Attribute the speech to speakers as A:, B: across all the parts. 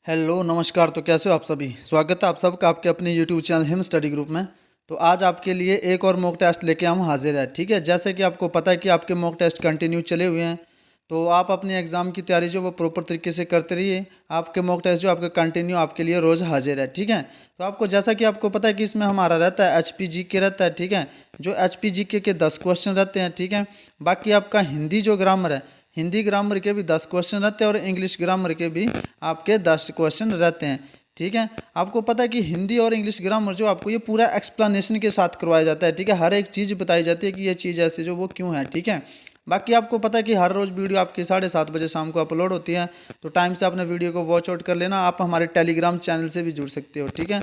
A: Hello नमस्कार। तो कैसे हो आप सभी। स्वागत है आप सबका आपके अपने YouTube channel him study group में। तो आज आपके लिए एक और मॉक टेस्ट लेके हम हाजिर हैं। ठीक है, जैसे कि आपको पता है कि आपके मॉक टेस्ट कंटिन्यू चले हुए हैं, तो आप अपने एग्ज़ाम की तैयारी जो वो प्रॉपर तरीके से करते रहिए। आपके मॉक टेस्ट जो आपके कंटिन्यू आपके लिए रोज़ हाजिर है। ठीक है, तो आपको जैसा कि आपको पता है कि इसमें हमारा रहता है HPGK रहता है। ठीक है, जो HPGK के 10 क्वेश्चन रहते हैं। ठीक है, बाकी आपका हिंदी जो ग्रामर है, हिंदी ग्रामर के भी 10 क्वेश्चन रहते हैं और इंग्लिश ग्रामर के भी आपके 10 क्वेश्चन रहते हैं। ठीक है, आपको पता है कि हिंदी और इंग्लिश ग्रामर जो आपको ये पूरा एक्सप्लेनेशन के साथ करवाया जाता है। ठीक है, हर एक चीज़ बताई जाती है कि ये चीज़ ऐसे जो वो क्यों है। ठीक है, बाकी आपको पता है कि हर रोज़ वीडियो आपकी 7:30 बजे शाम को अपलोड होती है, तो टाइम से अपने वीडियो को वॉच आउट कर लेना। आप हमारे टेलीग्राम चैनल से भी जुड़ सकते हो। ठीक है,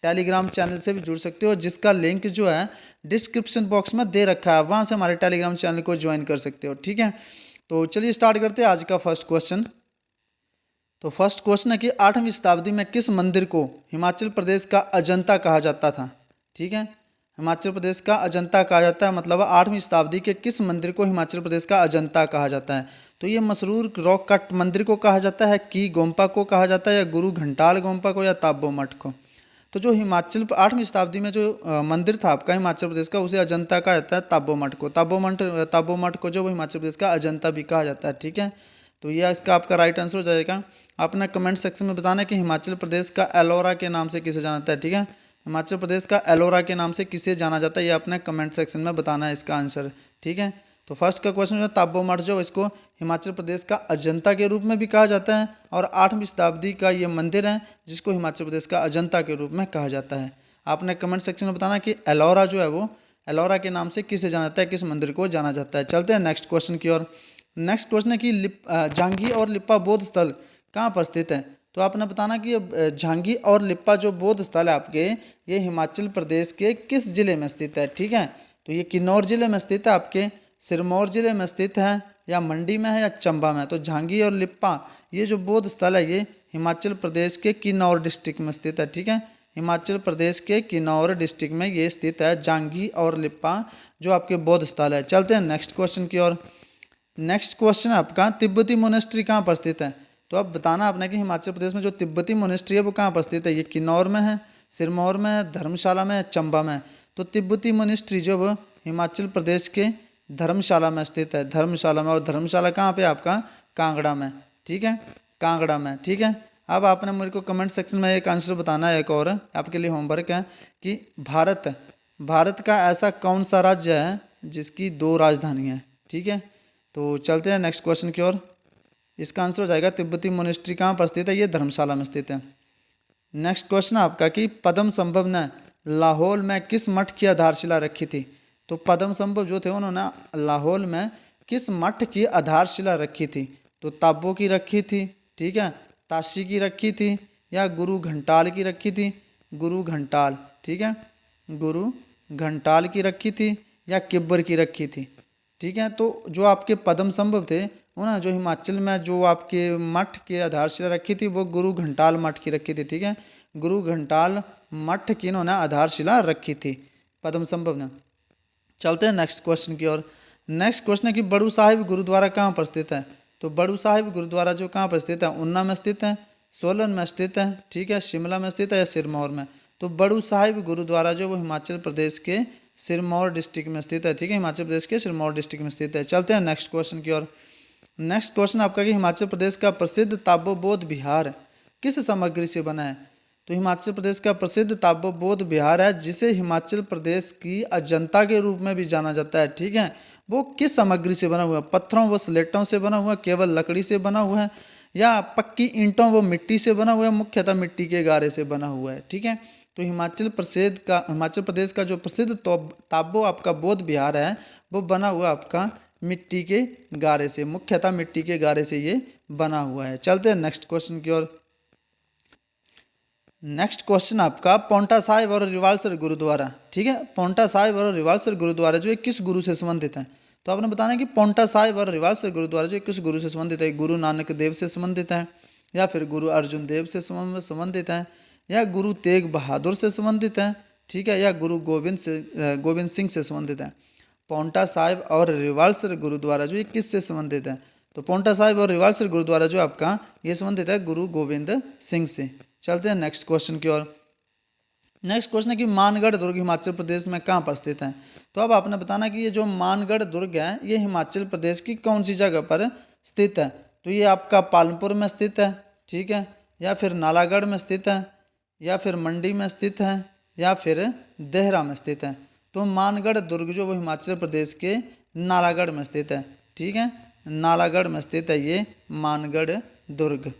A: टेलीग्राम चैनल से भी जुड़ सकते हो, जिसका लिंक जो है डिस्क्रिप्शन बॉक्स में दे रखा है, वहाँ से हमारे टेलीग्राम चैनल को ज्वाइन कर सकते हो। ठीक है, तो चलिए स्टार्ट करते हैं आज का फर्स्ट क्वेश्चन। तो फर्स्ट क्वेश्चन है कि 8वीं शताब्दी में किस मंदिर को हिमाचल प्रदेश का अजंता कहा जाता था। ठीक है, हिमाचल प्रदेश का अजंता कहा जाता है, मतलब 8वीं शताब्दी के किस मंदिर को हिमाचल प्रदेश का अजंता कहा जाता है। तो ये मशहूर रॉक कट मंदिर को कहा जाता है, की गोम्पा को कहा जाता है, या गुरु घंटाल गोम्पा को, या ताबो मठ को। तो जो हिमाचल 8वीं शताब्दी में जो मंदिर था आपका हिमाचल प्रदेश का, उसे अजंता कहा जाता है, ताबो मठ को। ताबो मठ को जो वो हिमाचल प्रदेश का अजंता भी कहा जाता है। ठीक है, तो यह इसका आपका राइट आंसर हो जाएगा। आपने कमेंट सेक्शन में बताना है कि हिमाचल प्रदेश का एलोरा के नाम से किसे जाना जाता है। ठीक है, हिमाचल प्रदेश का एलोरा के नाम से किसे जाना जाता है, ये अपने कमेंट सेक्शन में बताना है इसका आंसर। ठीक है, तो फर्स्ट का क्वेश्चन जो ताबो मठ जो इसको हिमाचल प्रदेश का अजंता के रूप में भी कहा जाता है, और 8वीं शताब्दी का ये मंदिर है जिसको हिमाचल प्रदेश का अजंता के रूप में कहा जाता है। आपने कमेंट सेक्शन में बताना कि एलोरा जो है वो एलोरा के नाम से किसे जाना जाता है, किस मंदिर को जाना जाता है। चलते हैं नेक्स्ट क्वेश्चन की ओर। नेक्स्ट क्वेश्चन है कि झांगी और लिप्पा बौद्ध स्थल कहाँ पर स्थित है। तो आपने बताना कि ये झांगी और लिप्पा जो बौद्ध स्थल है आपके, ये हिमाचल प्रदेश के किस जिले में स्थित है। ठीक है, तो ये किन्नौर जिले में स्थित है, आपके सिरमौर जिले में स्थित है, या मंडी में है, या चंबा में। तो झांगी और लिप्पा ये जो बौद्ध स्थल है ये हिमाचल प्रदेश के किन्नौर डिस्ट्रिक्ट में स्थित है। ठीक है, हिमाचल प्रदेश के किन्नौर डिस्ट्रिक्ट में ये स्थित है, झांगी और लिप्पा जो आपके बौद्ध स्थल है। चलते हैं नेक्स्ट क्वेश्चन की ओर। नेक्स्ट क्वेश्चन आपका तिब्बती मोनेस्ट्री कहाँ पर स्थित है। तो अब बताना आपने कि हिमाचल प्रदेश में जो तिब्बती मोनेस्ट्री है वो कहाँ पर स्थित है। ये किन्नौर में है, सिरमौर में है, धर्मशाला में है, चंबा में है। तो तिब्बती मोनेस्ट्री जो वो हिमाचल प्रदेश के धर्मशाला में स्थित है, धर्मशाला में। और धर्मशाला कहाँ पे आपका कांगड़ा में। ठीक है, कांगड़ा में। ठीक है, अब आपने मेरे को कमेंट सेक्शन में एक आंसर बताना है। एक और आपके लिए होमवर्क है कि भारत का ऐसा कौन सा राज्य है जिसकी 2 राजधानी है। ठीक है, तो चलते हैं नेक्स्ट क्वेश्चन की ओर। इसका आंसर हो जाएगा तिब्बती मोनेस्ट्री कहाँ पर स्थित है, ये धर्मशाला में स्थित है। नेक्स्ट क्वेश्चन आपका कि पद्म संभव ने लाहौल में किस मठ की आधारशिला रखी थी। तो पद्म संभव जो थे उन्होंने लाहौल में किस मठ की आधारशिला रखी थी। तो ताबो की रखी थी, ठीक है, ताशी की रखी थी, या गुरु घंटाल की रखी थी। गुरु घंटाल, ठीक है, गुरु घंटाल की रखी थी, या किब्बर की रखी थी। ठीक है, तो जो आपके पद्म संभव थे उन्होंने जो हिमाचल में जो आपके मठ की आधारशिला रखी थी वो गुरु घंटाल मठ की रखी थी। ठीक है, गुरु घंटाल मठ की इन्होंने आधारशिला रखी थी पद्म संभव ने। चलते हैं नेक्स्ट क्वेश्चन की ओर। नेक्स्ट क्वेश्चन है कि बड़ू साहिब गुरुद्वारा कहाँ पर स्थित है। तो बड़ू साहिब गुरुद्वारा जो कहाँ पर स्थित है, ऊना में स्थित है, सोलन में स्थित है, ठीक है, शिमला में स्थित है, या सिरमौर में। तो बड़ू साहिब गुरुद्वारा जो वो हिमाचल प्रदेश के सिरमौर डिस्ट्रिक्ट में स्थित है। ठीक है, हिमाचल प्रदेश के सिरमौर डिस्ट्रिक्ट में स्थित है। चलते हैं नेक्स्ट क्वेश्चन की ओर। नेक्स्ट क्वेश्चन आपका कि हिमाचल प्रदेश का प्रसिद्ध ताबोबौद्ध विहार किस सामग्री से बना है। तो हिमाचल प्रदेश का प्रसिद्ध ताबोबौद्ध विहार है जिसे हिमाचल प्रदेश की अजंता के रूप में भी जाना जाता है। ठीक है, वो किस सामग्री से बना हुआ है, पत्थरों व स्लेटों से बना हुआ है, केवल लकड़ी से बना हुआ है, या पक्की ईंटों व मिट्टी से बना हुआ है, मुख्यतः मिट्टी के गारे से बना हुआ है। ठीक है, तो हिमाचल प्रदेश का जो प्रसिद्ध ताबो आपका बौद्ध विहार है वो बना हुआ आपका मिट्टी के गारे से, मुख्यतः मिट्टी के गारे से ये बना हुआ है। चलते हैं नेक्स्ट क्वेश्चन की ओर। नेक्स्ट क्वेश्चन आपका पौंटा साहिब और रिवालसर गुरुद्वारा, ठीक है, पौंटा साहिब और रिवालसर गुरुद्वारा जो है किस गुरु से संबंधित है। तो आपने बताना है कि पौंटा साहिब और रिवालसर गुरुद्वारा जो किस गुरु से संबंधित है। गुरु नानक देव से संबंधित है, या फिर गुरु अर्जुन देव से संबंधित है, या गुरु तेग बहादुर से संबंधित है, ठीक है, या गुरु गोविंद सिंह से संबंधित है। पौंटा साहिब और रिवालसर गुरुद्वारा जो ये किससे संबंधित है। तो पौंटा साहिब और रिवालसर गुरुद्वारा जो आपका ये संबंधित है गुरु गोविंद सिंह से। चलते हैं नेक्स्ट क्वेश्चन की ओर। नेक्स्ट क्वेश्चन है कि मानगढ़ दुर्ग हिमाचल प्रदेश में कहाँ पर स्थित है। तो अब आपने बताना कि ये जो मानगढ़ दुर्ग है ये हिमाचल प्रदेश की कौन सी जगह पर स्थित है। तो ये आपका पालमपुर में स्थित है, ठीक है, या फिर नालागढ़ में स्थित है, या फिर मंडी में स्थित है, या फिर देहरा में स्थित है। तो मानगढ़ दुर्ग जो वो हिमाचल प्रदेश के नालागढ़ में स्थित है, ठीक है, नालागढ़ में स्थित है ये मानगढ़ दुर्ग,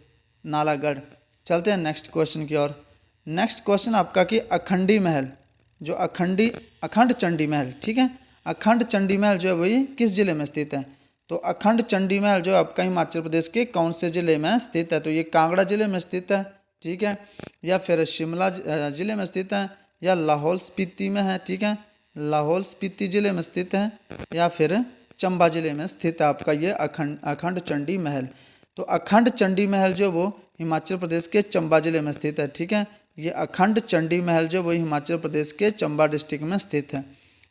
A: नालागढ़। चलते हैं नेक्स्ट क्वेश्चन की ओर। नेक्स्ट क्वेश्चन आपका कि अखंडी महल जो अखंड चंडी महल, ठीक है, अखंड चंडी महल जो है वही किस जिले में स्थित है। तो अखंड चंडी महल जो आपका हिमाचल प्रदेश के कौन से जिले में स्थित है। तो ये कांगड़ा जिले में स्थित है, ठीक है, या फिर शिमला जिले में स्थित है, या लाहौल स्पीति में है, ठीक है, लाहौल स्पीति जिले में स्थित है, या फिर चंबा जिले में स्थित है आपका ये अखंड चंडी महल। तो अखंड चंडी महल जो वो हिमाचल प्रदेश के चंबा जिले में स्थित है, ठीक है, ये अखंड चंडी महल जो वो हिमाचल प्रदेश के चंबा डिस्ट्रिक्ट में स्थित है।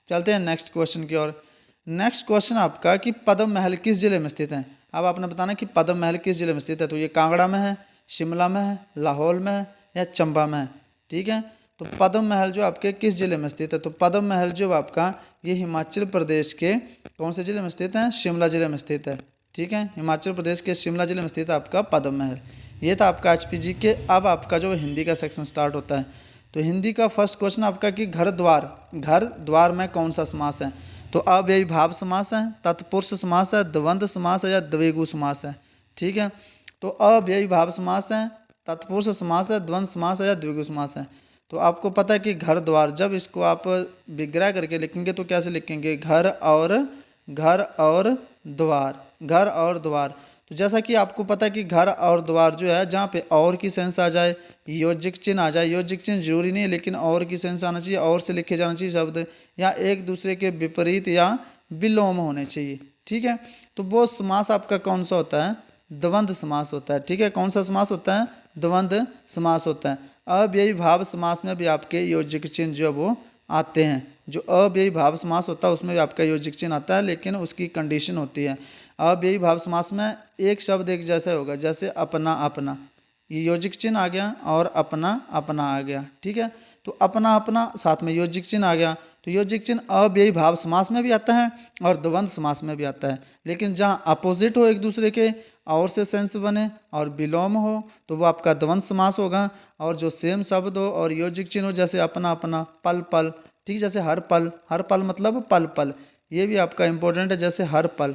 A: चलते हैं नेक्स्ट क्वेश्चन की ओर। नेक्स्ट क्वेश्चन आपका कि पद्म महल किस जिले में स्थित है। अब आपने बताना कि पद्म महल किस जिले में स्थित है। तो ये कांगड़ा में है, शिमला में है, लाहौल में है, या चंबा में है, ठीक है। तो पद्म महल जो आपके किस जिले में स्थित है। तो पद्म महल जो आपका ये हिमाचल प्रदेश के कौन से जिले में स्थित है, शिमला जिले में स्थित है, ठीक है, हिमाचल प्रदेश के शिमला जिले में स्थित है आपका पद्म महल। ये था आपका एचपीजी के। अब आपका जो हिंदी का सेक्शन स्टार्ट होता है। तो हिंदी का फर्स्ट क्वेश्चन आपका कि घर द्वार में कौन सा समास है। तो अव्ययी भाव समास है, तत्पुरुष समास है, द्वंद्व समास है, या द्विगु समास है, ठीक है। तो अव्ययी भाव समास है, तत्पुरुष समास है, द्वंद्व समास है, या द्विगु समास है। तो आपको पता है कि घर द्वार जब इसको आप विग्रह करके लिखेंगे तो कैसे लिखेंगे, घर और द्वार, घर और द्वार। तो जैसा कि आपको पता है कि घर और द्वार जो है जहाँ पे और की सेंस आ जाए, योजिक चिन्ह आ जाए, योजिक चिन्ह जरूरी नहीं है लेकिन और की सेंस आना चाहिए, और से लिखे जाना चाहिए शब्द, या एक दूसरे के विपरीत या विलोम होने चाहिए, ठीक है। तो वो समास आपका कौन सा होता है, द्वंद्व समास होता है, ठीक है। कौन सा समास होता है, द्वंद्व समास होता है। अव्ययी भाव समास में भी आपके योजिक चिन्ह जो वो आते हैं। जो अव्ययी भाव समास होता है उसमें भी आपका योजिक चिन्ह आता है, लेकिन उसकी कंडीशन होती है। अव्ययी भाव समास में एक शब्द एक जैसा होगा, जैसे अपना अपना, ये योजिक चिन्ह आ गया, और अपना अपना आ गया, ठीक है। तो अपना अपना साथ में योजिक चिन्ह आ गया। तो योजिक चिन्ह अव्ययी भाव समास में भी आता है और द्वंद्व समास में भी आता है। लेकिन जहाँ अपोजिट हो एक दूसरे के, और से सेंस बने और विलोम हो, तो वो आपका द्वंद्व समास होगा। और जो सेम शब्द हो और योजिक चिन्ह हो, जैसे अपना अपना, पल पल, ठीक, जैसे हर पल मतलब पल पल, ये भी आपका इंपॉर्टेंट है। जैसे हर पल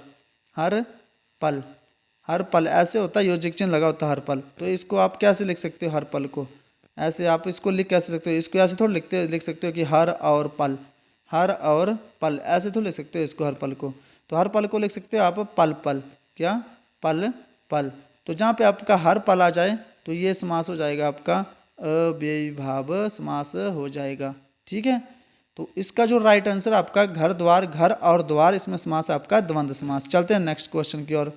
A: ऐसे होता है, योजिक चिन्ह लगा होता है हर पल। तो इसको आप कैसे लिख सकते हो, हर पल को ऐसे आप इसको लिख कैसे सकते हो, इसको ऐसे थोड़ा लिख सकते हो कि हर और पल ऐसे थोड़ा लिख सकते हो इसको, हर पल को। तो हर पल को लिख सकते हो आप पल पल, क्या, पल। तो जहाँ पे आपका हर पल आ जाए तो ये समास हो जाएगा आपका अव्ययी भाव समास हो जाएगा, ठीक है। तो इसका जो राइट आंसर आपका घर और द्वार, इसमें समास आपका द्वंद्व समास। चलते हैं नेक्स्ट क्वेश्चन की ओर।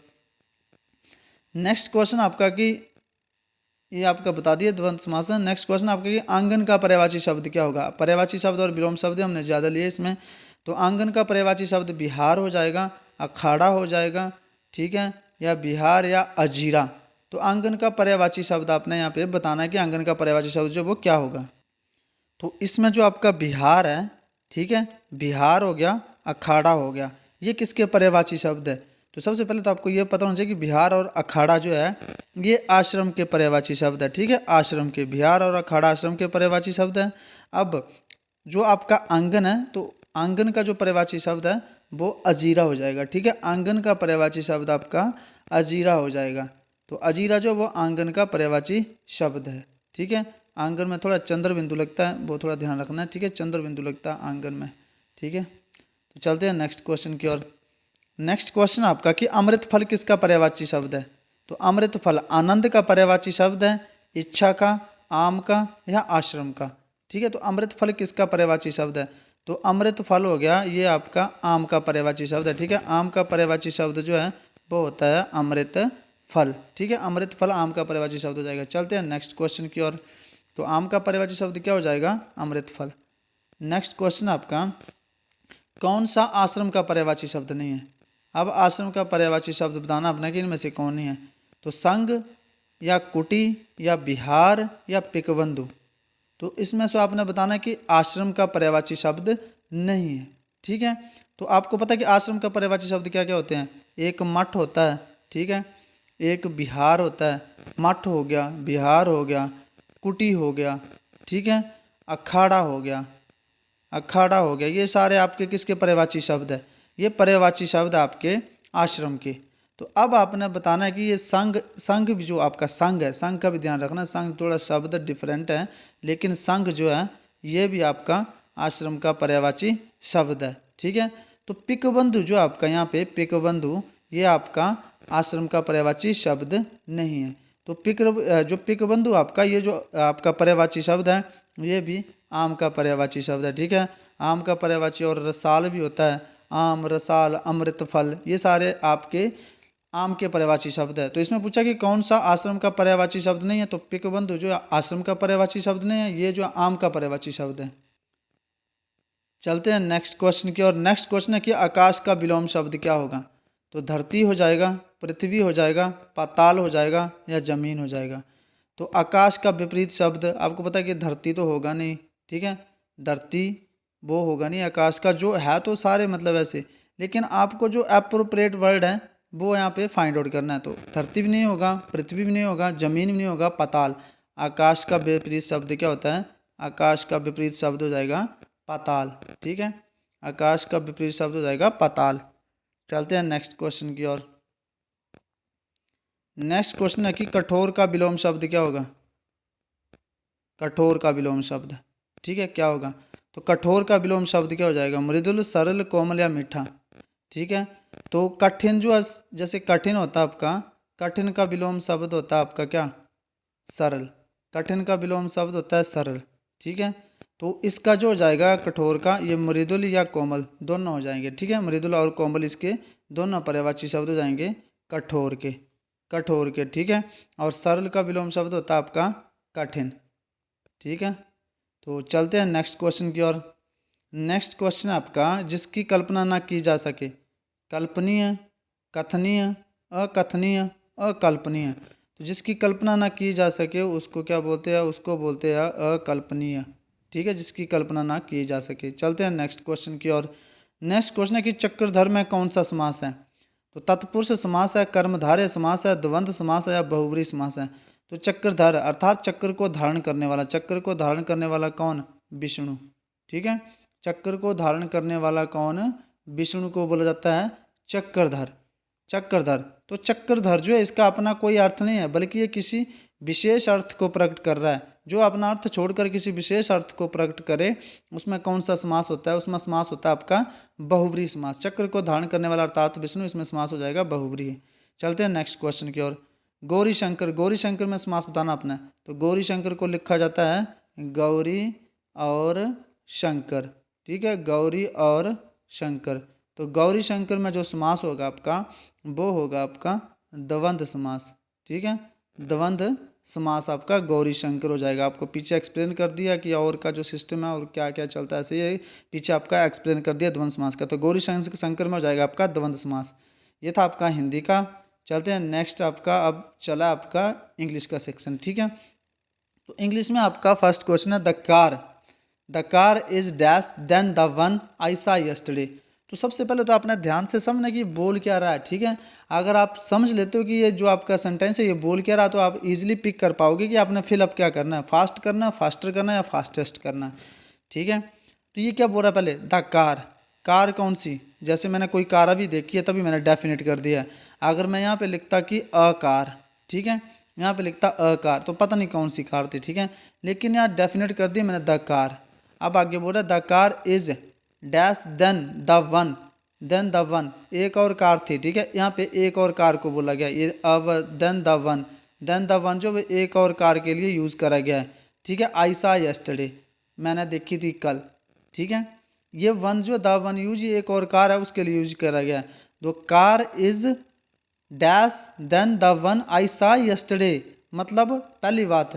A: नेक्स्ट क्वेश्चन आपका कि ये आपका बता दिए द्वंद्व समास है। नेक्स्ट क्वेश्चन आपका कि आंगन का पर्यायवाची शब्द क्या होगा। पर्यायवाची शब्द और विलोम शब्द हमने ज़्यादा लिए इसमें। तो आंगन का पर्यायवाची शब्द बिहार हो जाएगा, अखाड़ा हो जाएगा, ठीक है, या बिहार या अजीरा। तो आंगन का पर्यायवाची शब्द आपने यहाँ पे बताना है कि आंगन का पर्यायवाची शब्द जो वो क्या होगा। तो इसमें जो आपका बिहार है, ठीक है, बिहार हो गया, अखाड़ा हो गया, ये किसके पर्यायवाची शब्द है। तो सबसे पहले तो आपको ये पता होना चाहिए कि बिहार और अखाड़ा जो है ये आश्रम के पर्यायवाची शब्द है, ठीक है, आश्रम के, बिहार और अखाड़ा आश्रम के पर्यायवाची शब्द है। अब जो आपका आंगन है, तो आंगन का जो पर्यायवाची शब्द है वो अजीरा हो जाएगा, ठीक है, आंगन का पर्यायवाची शब्द आपका अजीरा हो जाएगा। तो अजीरा जो वो आंगन का पर्यायवाची शब्द है, ठीक है। आंगन में थोड़ा चंद्र बिंदु लगता है, वो थोड़ा ध्यान रखना है, ठीक है, चंद्र बिंदु लगता है आंगन में, ठीक है। तो चलते हैं नेक्स्ट क्वेश्चन की ओर। नेक्स्ट क्वेश्चन आपका कि अमृत फल किसका पर्यायवाची शब्द है। तो अमृत फल आनंद का पर्यायवाची शब्द है, इच्छा का, आम का, या आश्रम का, ठीक है। तो अमृत फल किसका पर्यायवाची शब्द है। तो अमृत फल हो गया ये आपका आम का पर्यायवाची शब्द है, ठीक है। आम का पर्यायवाची शब्द जो है वो होता है अमृत फल, ठीक है, अमृत फल आम का पर्यायवाची शब्द हो जाएगा। चलते हैं नेक्स्ट क्वेश्चन की ओर। तो आम का पर्यायवाची शब्द क्या हो जाएगा, अमृत फल। नेक्स्ट क्वेश्चन आपका कौन सा आश्रम का पर्यायवाची शब्द नहीं है। अब आश्रम का पर्यायवाची शब्द बताना अपना कि इनमें से कौन है। तो संग या कुटी या बिहार या पिकबंधु। तो इसमें से आपने बताना कि आश्रम का पर्यायवाची शब्द नहीं है। ठीक है, तो आपको पता है कि आश्रम का पर्यायवाची शब्द क्या क्या होते हैं। एक मठ होता है, ठीक है, एक बिहार होता है, मठ हो गया, बिहार हो गया, कुटी हो गया, ठीक है, अखाड़ा हो गया, अखाड़ा हो गया। ये सारे आपके किसके पर्यायवाची शब्द है, ये पर्यायवाची शब्द आपके आश्रम के। तो अब आपने बताना है कि ये संघ, संघ भी जो आपका संघ है, संघ का भी ध्यान रखना, संघ थोड़ा शब्द डिफरेंट है, लेकिन संघ जो है ये भी आपका आश्रम का पर्यायवाची शब्द है। ठीक है, तो पिकबंधु जो आपका यहाँ पे पिकबंधु, ये आपका आश्रम का पर्यायवाची शब्द नहीं है। तो जो पिकबंधु आपका, ये जो आपका पर्यायवाची शब्द है, ये भी आम का पर्यायवाची शब्द है। ठीक है, आम का पर्यायवाची। और रसाल भी होता है, आम, रसाल, अमृत फल, ये सारे आपके आम के पर्यायवाची शब्द है। तो इसमें पूछा कि कौन सा आश्रम का पर्यायवाची शब्द नहीं है, तो पिकबंधु जो आश्रम का पर्यायवाची शब्द नहीं है, ये जो आम का पर्यायवाची शब्द है। चलते हैं नेक्स्ट क्वेश्चन की ओर। नेक्स्ट क्वेश्चन है कि आकाश का विलोम शब्द क्या होगा। तो धरती हो जाएगा, पृथ्वी हो जाएगा, पाताल हो जाएगा या जमीन हो जाएगा। तो आकाश का विपरीत शब्द आपको पता है कि धरती तो होगा नहीं, ठीक है, धरती वो होगा नहीं। आकाश का जो है तो सारे मतलब ऐसे, लेकिन आपको जो एप्रोप्रिएट वर्ड है वो यहाँ पे फाइंड आउट करना है। तो धरती भी नहीं होगा, पृथ्वी भी नहीं होगा, जमीन भी नहीं होगा, पाताल। आकाश का विपरीत शब्द क्या होता है, आकाश का विपरीत शब्द हो जाएगा पाताल। ठीक है, आकाश का विपरीत शब्द हो जाएगा पाताल। चलते हैं नेक्स्ट क्वेश्चन की ओर। नेक्स्ट क्वेश्चन है कि कठोर का विलोम शब्द क्या होगा। कठोर का विलोम शब्द, ठीक है, क्या होगा। तो कठोर का विलोम शब्द क्या हो जाएगा, मृदुल, सरल, कोमल या मीठा। ठीक है, तो कठिन जो जैसे कठिन होता है आपका, कठिन का विलोम शब्द होता है आपका क्या, सरल। कठिन का विलोम शब्द होता है सरल। ठीक है, तो इसका जो हो जाएगा कठोर का, ये मृदुल या कोमल दोनों हो जाएंगे। ठीक है, मृदुल और कोमल इसके दोनों पर्यायवाची शब्द हो जाएंगे कठोर के, कठोर के। ठीक है, और सरल का विलोम शब्द होता है आपका कठिन। ठीक है, तो चलते हैं नेक्स्ट क्वेश्चन की ओर। नेक्स्ट क्वेश्चन आपका, जिसकी कल्पना ना की जा सके। कल्पनीय, कथनीय, अकथनीय, अकल्पनीय। तो जिसकी कल्पना ना की जा सके उसको क्या बोलते हैं, उसको बोलते हैं अकल्पनीय। ठीक है, जिसकी कल्पना ना की जा सके। चलते हैं नेक्स्ट क्वेश्चन की ओर। नेक्स्ट क्वेश्चन है कि चक्रधर में कौन सा समास है। तो तत्पुरुष समास है, कर्मधारय समास है, द्वंद्व समास है या बहुब्रीहि समास है। तो चक्रधर अर्थात चक्र को धारण करने वाला, चक्र को धारण करने वाला कौन, विष्णु। ठीक है, चक्र को धारण करने वाला कौन, विष्णु को बोला जाता है चक्रधर। चक्रधर, तो चक्रधर जो है इसका अपना कोई अर्थ नहीं है, बल्कि ये किसी विशेष अर्थ को प्रकट कर रहा है। जो अपना अर्थ छोड़कर किसी विशेष अर्थ को प्रकट करे, उसमें कौन सा समास होता है, उसमें समास होता है आपका बहुब्रीहि समास। चक्र को धारण करने वाला अर्थात विष्णु, इसमें समास हो जाएगा बहुब्रीहि। चलते हैं नेक्स्ट क्वेश्चन की ओर। गौरी शंकर, गौरी शंकर में समास बताना अपना। तो गौरी शंकर को लिखा जाता है गौरी और शंकर। ठीक है, गौरी और शंकर। तो गौरी शंकर में जो समास होगा आपका, वो होगा आपका द्वंद्व समास। ठीक है, द्वंद्व समास आपका गौरी शंकर हो जाएगा। आपको पीछे एक्सप्लेन कर दिया कि और का जो सिस्टम है और क्या क्या चलता है, ऐसे ये पीछे आपका एक्सप्लेन कर दिया द्वंद्व समास का। तो गौरी शंकर में हो जाएगा आपका द्वंद्व समास। ये था आपका हिंदी का। चलते हैं नेक्स्ट आपका, अब चला आपका इंग्लिश का सेक्शन। ठीक है, तो इंग्लिश में आपका फर्स्ट क्वेश्चन है the car is dash then the one I saw yesterday. तो सबसे पहले तो आपने ध्यान से समझना कि बोल क्या रहा है। ठीक है, अगर आप समझ लेते हो कि ये जो आपका सेंटेंस है ये बोल क्या रहा है, तो आप इजीली पिक कर पाओगे कि आपने फिलअप क्या करना है, फास्ट करना है, फास्टर करना है या फास्टेस्ट करना है। ठीक है, तो ये क्या बोल रहा है पहले, द कार। कार कौन सी, जैसे मैंने कोई कार अभी देखी है तभी मैंने डेफिनेट कर दिया है। अगर मैं यहाँ पे लिखता कि अ कार, ठीक है, यहाँ पे लिखता अ कार, तो पता नहीं कौन सी कार थी। ठीक है, लेकिन यहाँ डेफिनेट कर दिया मैंने द कार। अब आगे बोल रहा है the car is dash then the one, एक और कार थी। ठीक है, यहाँ पे एक और कार को बोला गया, ये अब देन द वन जो एक और कार के लिए यूज़ करा गया है। ठीक है, आई सा यस्टरडे, मैंने देखी थी कल। ठीक है, ये वन जो द वन यूज एक और कार है उसके लिए यूज करा गया है। तो car is dash then the one I saw yesterday, मतलब पहली बात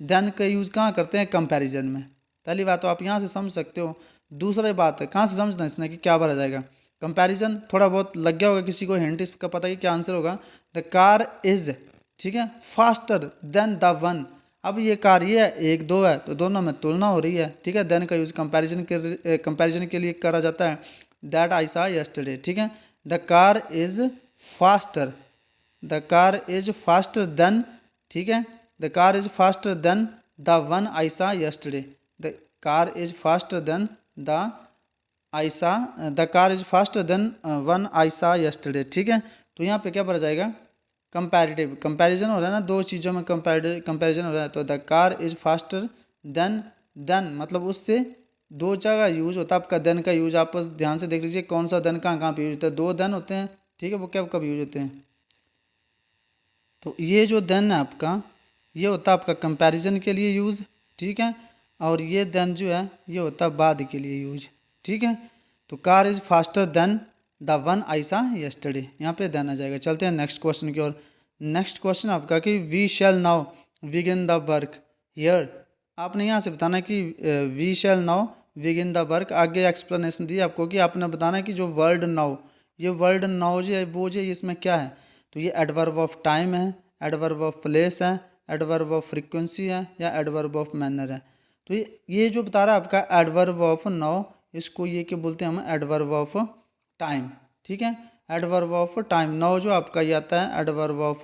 A: देन का यूज़ कहाँ करते हैं, कंपैरिजन में। पहली बात तो आप यहाँ से समझ सकते हो। दूसरी बात है कहाँ से समझना इसने कि क्या भरा जाएगा, कंपैरिजन थोड़ा बहुत लग गया होगा किसी को, हिंट इसका पता है कि क्या आंसर होगा। द कार इज, ठीक है, फास्टर देन द वन। अब ये कार ये है, एक दो है, तो दोनों में तुलना हो रही है, ठीक है। देन का यूज कंपैरिजन के लिए करा जाता है। दैट आई सा यस्टरडे, ठीक है। The car is faster, the car is faster then, ठीक है, the car is faster then the one I saw yesterday. The car is faster then the I saw, the car is faster then one I saw yesterday, ठीक है। तो यहाँ पे क्या भरा जाएगा, कंपैरेटिव, कंपैरिजन हो रहा है ना, दो चीज़ों में कंपैरिजन हो रहा है। तो the car is faster than, than मतलब उससे दो जगह यूज होता है आपका देन का यूज। आप ध्यान से देख लीजिए कौन सा देन कहाँ कहाँ पे यूज होता है। दो देन होते हैं, ठीक है, वो क्या कब यूज होते हैं। तो ये जो देन है आपका, ये होता है आपका कंपैरिजन के लिए यूज़, ठीक है। और ये देन जो है ये होता है बाद के लिए यूज, ठीक है। तो car is faster then the one I saw yesterday, यहाँ पे देन आ जाएगा। चलते हैं नेक्स्ट क्वेश्चन की ओर। नेक्स्ट क्वेश्चन आपका कि we shall now begin the work here. आपने यहाँ से बताना कि we shall now begin the work. आगे एक्सप्लेनेशन दी आपको कि आपने बताना कि जो वर्ड नाउ, ये वर्ड नाउ जो है वो जो इसमें क्या है। तो ये एडवर्ब ऑफ टाइम है, एडवर्ब ऑफ प्लेस है, एडवर्ब ऑफ फ्रीक्वेंसी है, या एडवर्ब ऑफ मैनर है। तो ये जो बता रहा है आपका एडवर्ब ऑफ नाउ, इसको ये क्या बोलते हैं हम, एडवर्ब ऑफ टाइम, ठीक है। एडवर्ब ऑफ टाइम, नाउ जो आपका ये आता है एडवर्ब ऑफ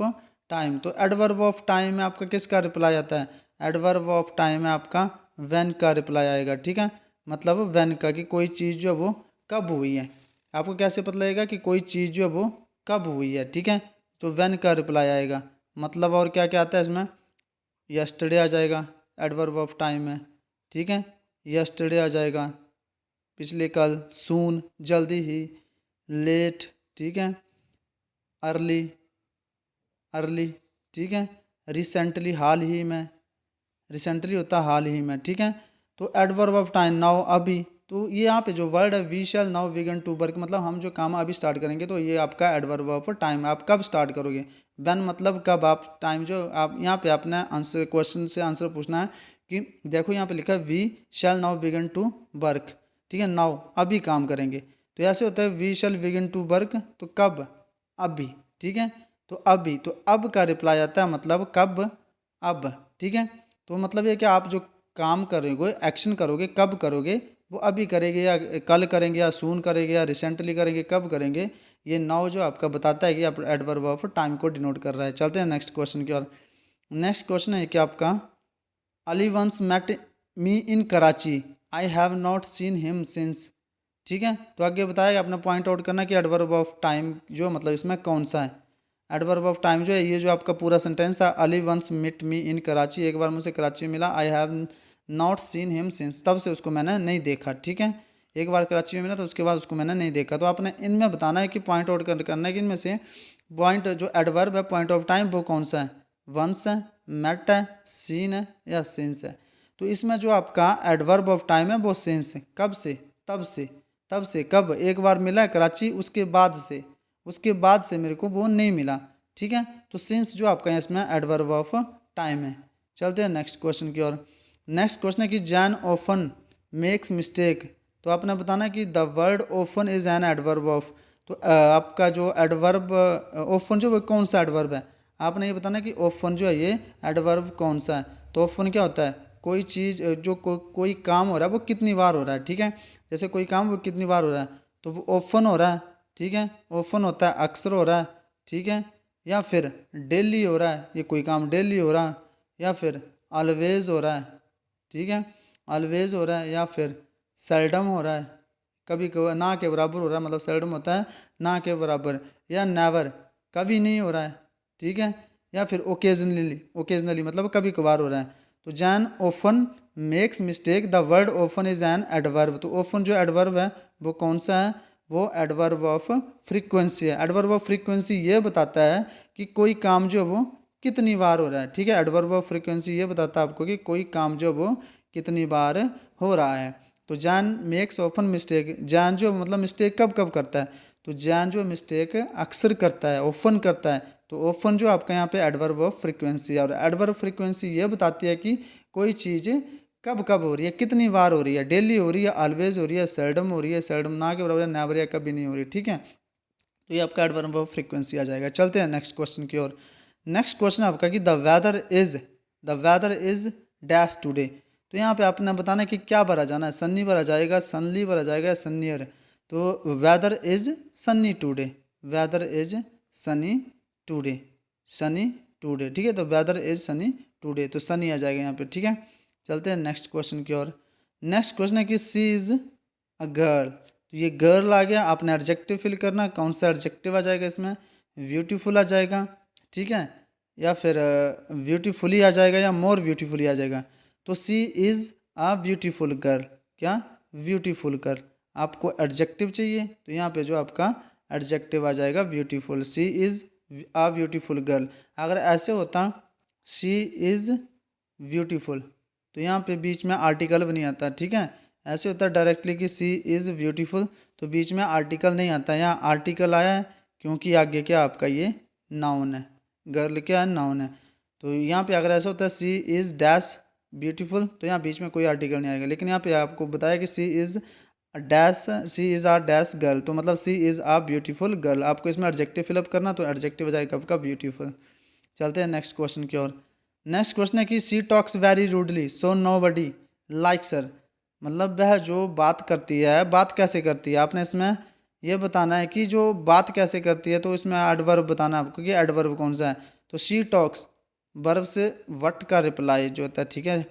A: टाइम। तो एडवर्ब ऑफ टाइम में आपका किसका रिप्लाई आता है, एडवर्ब ऑफ टाइम में आपका व्हेन का रिप्लाई आएगा, ठीक है। मतलब व्हेन का, कि कोई चीज़ जो है वो कब हुई है। आपको कैसे पता लगेगा कि कोई चीज़ जो है वो कब हुई है, ठीक है। तो व्हेन का रिप्लाई आएगा। मतलब और क्या क्या आता है इसमें, यस्टरडे आ जाएगा एडवर्ब ऑफ टाइम में, ठीक है। यस्टरडे आ जाएगा, पिछले कल, सून जल्दी ही, लेट, ठीक है, अर्ली, अर्ली, ठीक है, रिसेंटली हाल ही में, रिसेंटली होता हाल ही में, ठीक है। तो एडवर्ब ऑफ टाइम नाउ अभी। तो ये यहाँ पे जो वर्ड है we shall now begin to work, मतलब हम जो काम अभी स्टार्ट करेंगे, तो ये आपका एडवर्ब ऑफ टाइम। आप कब स्टार्ट करोगे, व्हेन मतलब कब, आप टाइम जो आप यहाँ पे अपना आंसर, क्वेश्चन से आंसर पूछना है कि देखो यहाँ पे लिखा है we shall now begin to work, ठीक है, नाउ अभी काम करेंगे। तो ऐसे होता है we shall begin to work, तो कब, अभी, ठीक है। तो अभी, तो अब का रिप्लाई आता है मतलब कब, अब, ठीक है। तो मतलब ये कि आप जो काम करोगे, एक्शन करोगे, कब करोगे, वो अभी करेंगे या कल करेंगे या सून करेंगे या रिसेंटली करेंगे, कब करेंगे। ये नाउ जो आपका बताता है कि आप एडवर्ब ऑफ टाइम को डिनोट कर रहा है। चलते हैं नेक्स्ट क्वेश्चन की ओर। नेक्स्ट क्वेश्चन है कि आपका Ali once met me in Karachi, I have not seen him since, ठीक है। तो आगे बताया आपने पॉइंट आउट करना कि एडवर्ब ऑफ टाइम जो मतलब इसमें कौन सा है। एडवर्ब ऑफ टाइम जो है ये जो आपका पूरा सेंटेंस है, अली वंस मिट मी इन कराची, एक बार मुझे कराची में मिला, आई have not seen him since, तब से उसको मैंने नहीं देखा, ठीक है। एक बार कराची में मिला तो उसके बाद उसको मैंने नहीं देखा। तो आपने इनमें बताना है कि पॉइंट आउट करना है कि इनमें से पॉइंट जो एडवर्ब है पॉइंट ऑफ टाइम वो कौन सा है, वंस है, मेट है, सीन है, या सिंस है। तो इसमें जो आपका एडवर्ब ऑफ टाइम है वो सिंस है, कब से, तब से, तब से कब, एक बार मिला है कराची, उसके बाद से, उसके बाद से मेरे को वो नहीं मिला, ठीक है। तो सिंस जो आपका इसमें एडवर्ब ऑफ टाइम है। चलते हैं नेक्स्ट क्वेश्चन की ओर। नेक्स्ट क्वेश्चन है कि जैन ऑफन मेक्स मिस्टेक। तो आपने बताना कि the word often is an adverb of. तो आपका जो एडवर्ब ऑफन जो वो कौन सा एडवर्ब है, आपने ये बताना कि ऑफन जो है ये एडवर्ब कौन सा है। तो ऑफन क्या होता है, कोई चीज़ जो कोई काम हो रहा है वो कितनी बार हो रहा है, ठीक है। जैसे कोई काम वो कितनी बार हो रहा है, तो वो ऑफन हो रहा है, ठीक है। ऑफन होता है अक्सर हो रहा है, ठीक है, या फिर डेली हो रहा है, ये कोई काम डेली हो रहा है, या फिर ऑलवेज हो रहा है, ठीक है, ऑलवेज हो रहा है, या फिर सेल्डम हो रहा है, कभी कभी ना के बराबर हो रहा है, मतलब सेल्डम होता है ना के बराबर, या नेवर कभी नहीं हो रहा है, ठीक है, या फिर ओकेजनली, ओकेजनली मतलब कभी कभार हो रहा है। तो Jane often makes mistake, the word often is an adverb. तो ओफन जो एडवर्ब है वो कौन सा है, वो एडवर्ब ऑफ फ्रीक्वेंसी है। एडवर्ब ऑफ फ्रीक्वेंसी ये बताता है कि कोई काम जो वो कितनी बार हो रहा है, ठीक है। एडवर्ब ऑफ फ्रीक्वेंसी ये बताता है आपको कि कोई काम जो वो कितनी बार हो रहा है। तो Jain makes often mistake, Jain जो मतलब मिस्टेक कब कब करता है, तो जैन जो मिस्टेक अक्सर करता है, ऑफन करता है। तो ऑफन जो आपका यहाँ पे एडवर्ब ऑफ फ्रीक्वेंसी है, और एडवर्ब फ्रीक्वेंसी ये बताती है कि कोई चीज़ कब कब हो रही है, कितनी बार हो रही है, डेली हो रही है, ऑलवेज हो रही है, सेल्डम हो रही है, सेल्डम ना के बराबर है, नेवर या कभी नहीं हो रही। ठीक है, तो ये आपका एडवर्ब ऑफ फ्रीक्वेंसी आ जाएगा। चलते हैं नेक्स्ट क्वेश्चन की ओर। नेक्स्ट क्वेश्चन आपका कि the weather is dash today. तो यहाँ पे आपने बताना है कि क्या भरा जाना है, सन्नी भरा जाएगा, सनली भरा जाएगा, सन्नियर। तो weather is sunny today, weather is sunny today, sunny today. ठीक है, तो वेदर इज सनी टुडे, तो सनी आ जाएगा यहाँ पे। ठीक है, चलते हैं नेक्स्ट क्वेश्चन की ओर। नेक्स्ट क्वेश्चन है कि सी इज अ गर्ल। तो ये गर्ल आ गया, आपने एडजेक्टिव फिल करना, कौन सा एडजेक्टिव आ जाएगा इसमें, ब्यूटीफुल आ जाएगा। ठीक है, या फिर ब्यूटीफुली आ जाएगा, या मोर ब्यूटीफुली आ जाएगा। तो she is a beautiful girl, क्या, ब्यूटीफुल गर्ल। आपको एडजेक्टिव चाहिए, तो यहाँ पे जो आपका एडजेक्टिव आ जाएगा beautiful, she is a beautiful girl. अगर ऐसे होता शी इज़ ब्यूटीफुल, तो यहाँ पे बीच में आर्टिकल भी नहीं आता। ठीक है, ऐसे होता है डायरेक्टली कि सी इज़ ब्यूटीफुल, तो बीच में आर्टिकल नहीं आता। यहाँ आर्टिकल आया है क्योंकि आगे क्या आपका ये नाउन है, गर्ल क्या है, नाउन है। तो यहाँ पे अगर ऐसा होता है सी इज़ डैश ब्यूटीफुल, तो यहाँ बीच में कोई आर्टिकल नहीं आएगा। लेकिन यहाँ पे आपको बताया कि she is dash, she is are dash girl, तो मतलब she is a beautiful girl. आपको इसमें एडजेक्टिव फिलअप करना, तो एडजेक्टिव हो जाएगा आपका ब्यूटीफुल। चलते हैं नेक्स्ट क्वेश्चन की ओर। नेक्स्ट क्वेश्चन है कि she talks very rudely so nobody likes her. मतलब वह जो बात करती है, बात कैसे करती है, आपने इसमें ये बताना है कि जो बात कैसे करती है। तो इसमें एडवर्ब बताना है आपको कि एडवर्ब कौन सा है। तो शी टॉक्स, वर्ब से वट का रिप्लाई जो होता है, ठीक है,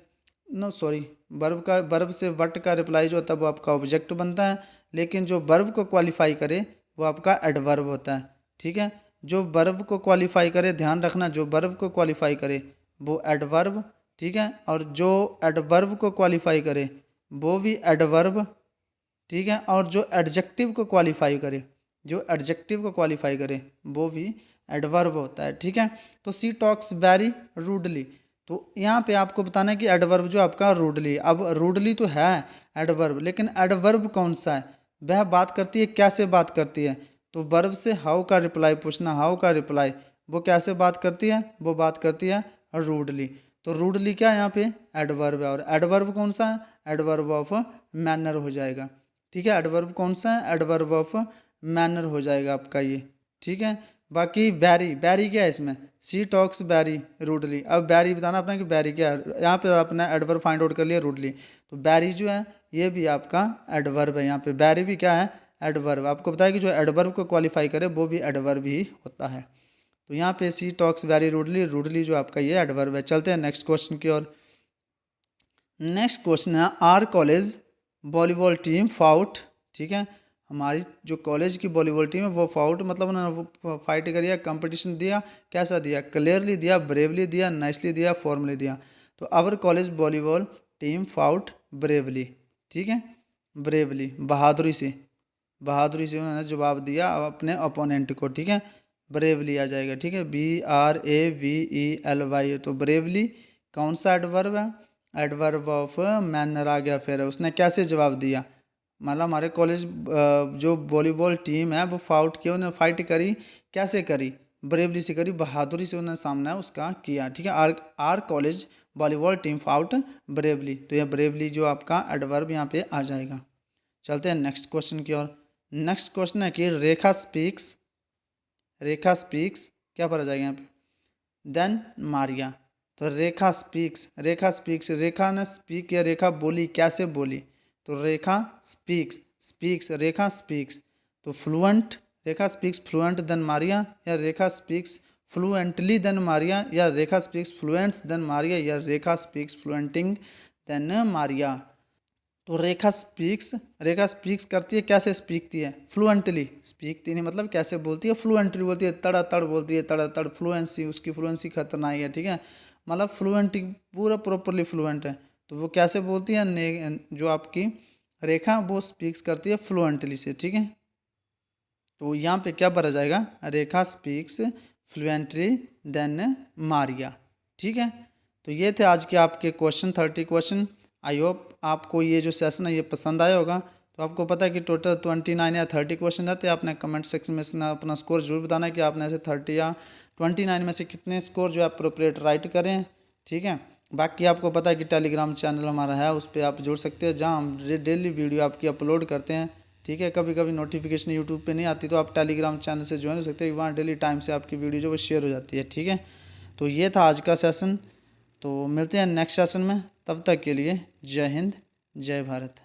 A: नो सॉरी, वर्ब से वट का रिप्लाई जो होता है वो आपका ऑब्जेक्ट बनता है। लेकिन जो वर्ब को क्वालिफाई करे वो आपका एडवर्ब होता है। ठीक है, जो वर्ब को क्वालिफाई करे, ध्यान रखना, जो वर्ब को क्वालिफाई करे वो एडवर्ब। ठीक है, और जो एडवर्ब को क्वालिफाई करे वो भी एडवर्ब। ठीक है, और जो एडजेक्टिव को क्वालिफाई करे, जो एडजेक्टिव को क्वालिफाई करे वो भी एडवर्ब होता है। ठीक है, तो सी टॉक्स वेरी रूडली, तो यहाँ पे आपको बताना है कि एडवर्ब जो आपका रूडली। अब रूडली तो है एडवर्ब, लेकिन एडवर्ब कौन सा है, वह बात करती है, कैसे बात करती है। तो वर्ब से हाउ का रिप्लाई पूछना, हाउ का रिप्लाई, वो कैसे बात करती है, वो बात करती है रूडली। तो रूडली क्या है यहाँ पे एडवर्ब है, और एडवर्ब कौन सा है, एडवर्ब ऑफ मैनर हो जाएगा। ठीक है, एडवर्ब कौन सा है, एडवर्ब ऑफ मैनर हो जाएगा आपका ये। ठीक है, बाकी बैरी, बैरी क्या है इसमें, सी टॉक्स बैरी रूडली। अब बैरी बताना अपना कि बैरी क्या है, यहाँ पे आपने एडवर्ब फाइंड आउट कर लिया रूडली। तो बैरी जो है ये भी आपका एडवर्ब है, यहाँ पे बैरी भी क्या है, एडवर्ब। आपको बताया कि जो एडवर्ब को क्वालिफाई करे वो भी एडवर्ब ही होता है। तो यहाँ पे सी टॉक्स वेरी रूडली, रूडली जो आपका ये एडवर्ब है। चलते हैं नेक्स्ट क्वेश्चन की ओर। नेक्स्ट क्वेश्चन है our college volleyball team fought. ठीक है, हमारी जो कॉलेज की वॉलीबॉल टीम है वो फाउट, मतलब उन्होंने वो फाइट करी है, कंपटीशन दिया, कैसा दिया, क्लियरली दिया, ब्रेवली दिया, नाइसली दिया, फॉर्मली दिया। तो our college volleyball team fought bravely. ठीक है, ब्रेवली, बहादुरी से, बहादुरी से उन्होंने जवाब दिया अपने ओपोनेंट को। ठीक है, ब्रेवली आ जाएगा। ठीक है, BRAVELY, तो ब्रेवली कौन सा एडवर्ब है, एडवर्ब ऑफ मैनर आ गया। फिर उसने कैसे जवाब दिया, मतलब हमारे कॉलेज जो वॉलीबॉल टीम है वो फाउट किया, उन्होंने फाइट करी, कैसे करी, ब्रेवली से करी, बहादुरी से उन्होंने सामना उसका किया। ठीक है, our college volleyball team fought bravely, तो यह ब्रेवली जो आपका एडवर्ब यहाँ पे आ जाएगा। चलते हैं नेक्स्ट क्वेश्चन की ओर। नेक्स्ट क्वेश्चन है कि रेखा स्पीक्स, रेखा स्पीक्स क्या पढ़ा जाएगा यहाँ पे, देन मारिया। तो रेखा स्पीक्स, रेखा स्पीक्स, रेखा ने स्पीक या रेखा बोली, कैसे बोली। तो रेखा स्पीक्स, स्पीक्स, रेखा स्पीक्स, तो फ्लुएंट, रेखा स्पीक्स फ्लुएंट देन मारिया, या रेखा स्पीक्स फ्लुएंटली देन मारिया, या रेखा स्पीक्स फ्लुएंट्स देन मारिया, या रेखा स्पीक्स फ्लुएंटिंग देन मारिया। तो रेखा स्पीक्स, रेखा स्पीक्स करती है, कैसे स्पीकती है, फ्लुएंटली, स्पीकती नहीं मतलब कैसे बोलती है, फ्लुएंटली बोलती है, तड़ातड़ बोलती है, तड़ातड़, फ्लुएंसी, उसकी फ्लुएंसी खतरनाक है। ठीक है, मतलब फ्लुएंट, पूरा प्रॉपरली फ्लुएंट है। तो वो कैसे बोलती है, जो आपकी रेखा वो स्पीक्स करती है फ्लुएंटली से। ठीक है, तो यहाँ पे क्या भरा जाएगा, रेखा स्पीक्स फ्लुएंटली देन मारिया। ठीक है, तो ये थे आज के आपके क्वेश्चन, 30 क्वेश्चन। आई होप आपको ये जो सेशन है ये पसंद आया होगा। तो आपको पता है कि टोटल 29 या 30 क्वेश्चन रहते हैं। आपने कमेंट सेक्शन में अपना स्कोर जरूर बताना है कि आपने ऐसे 30 या 29 में से कितने स्कोर जो है अप्रोप्रिएट राइट करें। ठीक है, बाकी आपको पता है कि टेलीग्राम चैनल हमारा है, उस पर आप जुड़ सकते हैं, जहाँ हम डेली वीडियो आपकी अपलोड करते हैं। ठीक है, कभी कभी नोटिफिकेशन यूट्यूब पे नहीं आती तो आप टेलीग्राम चैनल से ज्वाइन हो सकते हैं, वहाँ डेली टाइम से आपकी वीडियो जो वो शेयर हो जाती है। ठीक है, तो ये था आज का सेशन। तो मिलते हैं नेक्स्ट सेशन में, तब तक के लिए जय हिंद, जय भारत।